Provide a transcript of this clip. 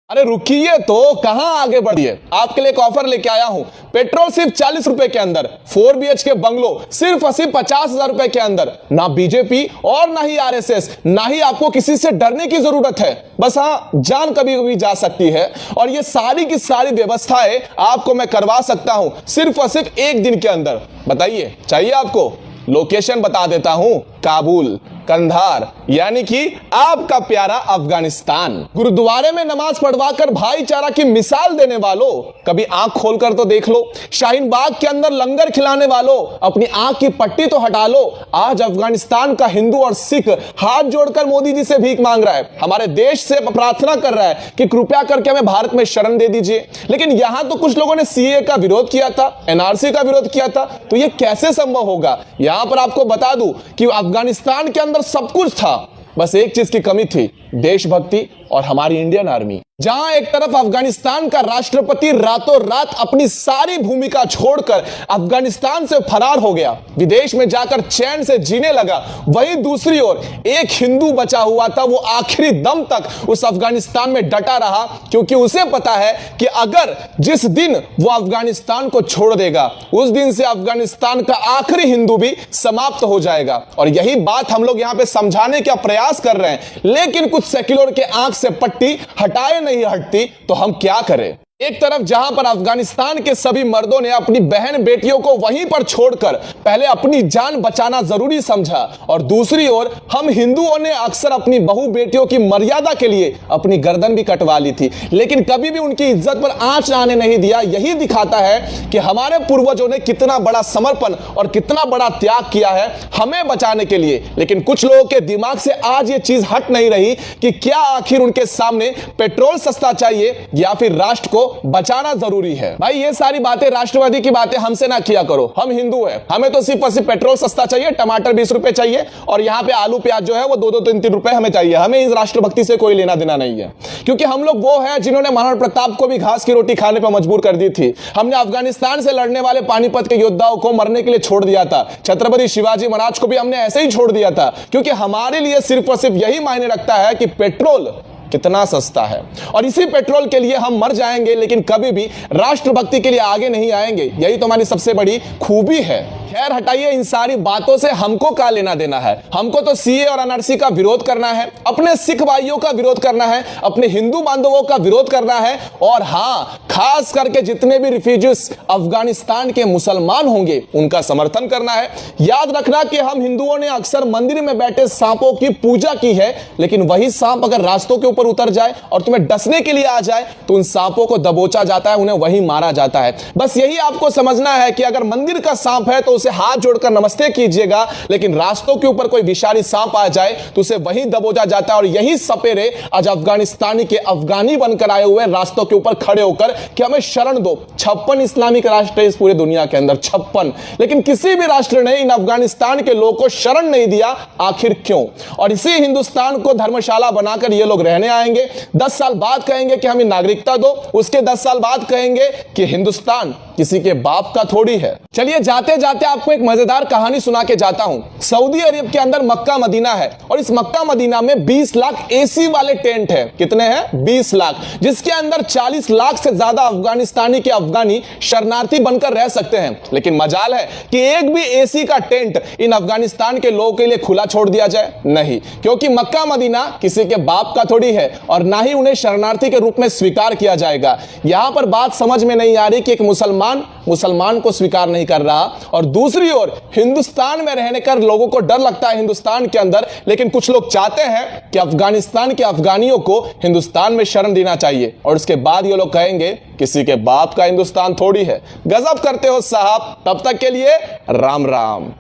अरे रुकिए तो, कहां आगे बढ़िए। आपके लिए एक ऑफर लेके आया हूं। पेट्रोल सिर्फ 40 रुपए के अंदर, 4 BHK बंगलो सिर्फ 50,000 रुपए के अंदर। ना बीजेपी और ना ही आरएसएस, ना ही आपको किसी से डरने की जरूरत है। बस हाँ, जान कभी कभी जा सकती है और ये सारी की सारी व्यवस्थाएं आपको मैं करवा सकता हूं सिर्फ और सिर्फ एक दिन के अंदर। बताइए चाहिए आपको? लोकेशन बता देता हूं, काबुल, कंधार, यानी कि आपका प्यारा अफगानिस्तान। गुरुद्वारे में नमाज पढ़वाकर भाईचारा की मिसाल देने वालों, कभी आंख खोलकर तो देख लो। शाहीन बाग के अंदर लंगर खिलाने वालों, अपनी आंख की पट्टी तो हटा लो। आज अफगानिस्तान का हिंदू और सिख हाथ जोड़कर मोदी जी से भीख मांग रहा है, हमारे देश से प्रार्थना कर रहा है कि कृपया करके हमें भारत में शरण दे दीजिए। लेकिन यहां तो कुछ लोगों ने सीए का विरोध किया था, एनआरसी का विरोध किया था, तो यह कैसे संभव होगा? यहां पर आपको बता दूं कि अफगानिस्तान के अंदर सब कुछ था, बस एक चीज की कमी थी, देशभक्ति और हमारी इंडियन आर्मी। जहां एक तरफ अफगानिस्तान का राष्ट्रपति रातों रात अपनी सारी भूमिका छोड़कर अफगानिस्तान से फरार हो गया, विदेश में जाकर चैन से जीने लगा, वहीं दूसरी ओर एक हिंदू बचा हुआ था, वो आखिरी दम तक उस अफगानिस्तान में डटा रहा, क्योंकि उसे पता है कि अगर जिस दिन वो अफगानिस्तान को छोड़ देगा, उस दिन से अफगानिस्तान का आखिरी हिंदू भी समाप्त हो जाएगा। और यही बात हम लोग यहां पे समझाने का प्रयास कर रहे हैं, लेकिन कुछ सेक्युलर के आंख से पट्टी हटाए नहीं हटती, तो हम क्या करें? एक तरफ जहां पर अफगानिस्तान के सभी मर्दों ने अपनी बहन बेटियों को वहीं पर छोड़कर पहले अपनी जान बचाना जरूरी समझा, और दूसरी ओर हम हिंदुओं ने अक्सर अपनी बहू बेटियों की मर्यादा के लिए अपनी गर्दन भी कटवा ली थी, लेकिन कभी भी उनकी इज्जत पर आंच आने नहीं दिया। यही दिखाता है कि हमारे पूर्वजों ने कितना बड़ा समर्पण और कितना बड़ा त्याग किया है हमें बचाने के लिए। लेकिन कुछ लोगों के दिमाग से आज ये चीज हट नहीं रही कि क्या आखिर उनके सामने पेट्रोल सस्ता चाहिए या फिर राष्ट्र को बचाना जरूरी है। भाई ये सारी बातें, राष्ट्रवादी की बातें हमसे ना किया करो, हम हिंदू हैं, हमें तो सिर्फ और सिर्फ पेट्रोल सस्ता चाहिए, टमाटर 20 रुपए चाहिए, और यहाँ पे आलू प्याज जो है वो 2-2, 3-3 रुपए हमें चाहिए। हमें इस राष्ट्रभक्ति से कोई लेना देना नहीं है, क्योंकि हम लोग वो हैं जिन्होंने महाराणा प्रताप को भी घास की रोटी खाने पर मजबूर कर दी थी। हमने अफगानिस्तान से लड़ने वाले पानीपत के योद्धाओं को मरने के लिए छोड़ दिया था। छत्रपति शिवाजी महाराज को भी हमने ऐसे ही छोड़ दिया था, क्योंकि हमारे लिए सिर्फ और सिर्फ यही मायने रखता है कि पेट्रोल कितना सस्ता है, और इसी पेट्रोल के लिए हम मर जाएंगे, लेकिन कभी भी राष्ट्रभक्ति के लिए आगे नहीं आएंगे। यही तो हमारी सबसे बड़ी खूबी है। खैर हटाइए, इन सारी बातों से हमको क्या लेना देना है? हमको तो सीए और एनआरसी का विरोध करना है, अपने सिख भाइयों का विरोध करना है, अपने हिंदू बांधवों का विरोध करना है, और हाँ, खास करके जितने भी रिफ्यूजीज अफगानिस्तान के मुसलमान होंगे उनका समर्थन करना है। याद रखना कि हम हिंदुओं ने अक्सर मंदिर में बैठे सांपों की पूजा की है, लेकिन वही सांप अगर रास्तों के ऊपर उतर जाए और तुम्हें डसने के लिए आ जाए तो उन सांपों को दबोचा जाता है, उन्हें वहीं मारा जाता है। बस यही आपको समझना है कि अगर मंदिर का सांप है तो उसे हाथ जोड़कर नमस्ते कीजिएगा, लेकिन रास्तों के ऊपर कोई विषारी सांप आ जाए तो उसे वहीं दबोचा जाता है। और यही सपेरे आज अफगानिस्तानी के अफगानी बनकर आए हुए रास्तों के ऊपर खड़े होकर कि हमें शरण दो। 56 इस्लामिक राष्ट्र है इस पूरे दुनिया के अंदर, 56, लेकिन किसी भी राष्ट्र ने इन अफगानिस्तान के लोगों को शरण नहीं दिया। आखिर क्यों? और इसी हिंदुस्तान को धर्मशाला बनाकर ये लोग रहने आएंगे। 10 साल बाद कहेंगे कि हमें नागरिकता दो, उसके 10 साल बाद कहेंगे कि हिंदुस्तान किसी के बाप का थोड़ी है। चलिए जाते जाते आपको एक मजेदार कहानी सुना के जाता हूं। सऊदी अरब के अंदर मक्का मदीना है, और इस मक्का मदीना में 20 लाख एसी वाले टेंट है। कितने हैं? 20 लाख, जिसके अंदर 40 लाख से ज्यादा अफगानिस्तानी के अफगानी शरणार्थी बनकर रह सकते हैं। लेकिन मजाल है कि एक भी एसी का टेंट इन अफगानिस्तान के लोगों के लिए खुला छोड़ दिया जाए? नहीं, क्योंकि मक्का मदीना किसी के बाप का थोड़ी है, और ना ही उन्हें शरणार्थी के रूप में स्वीकार किया जाएगा। यहां पर बात समझ में नहीं आ रही कि एक मुसलमान को स्वीकार नहीं कर रहा, और दूसरी ओर हिंदुस्तान में रहने कर लोगों को डर लगता है हिंदुस्तान के अंदर, लेकिन कुछ लोग चाहते हैं कि अफगानिस्तान के अफगानियों को हिंदुस्तान में शरण देना चाहिए, और उसके बाद ये लोग कहेंगे किसी के बाप का हिंदुस्तान थोड़ी है। गजब करते हो साहब। तब तक के लिए राम राम।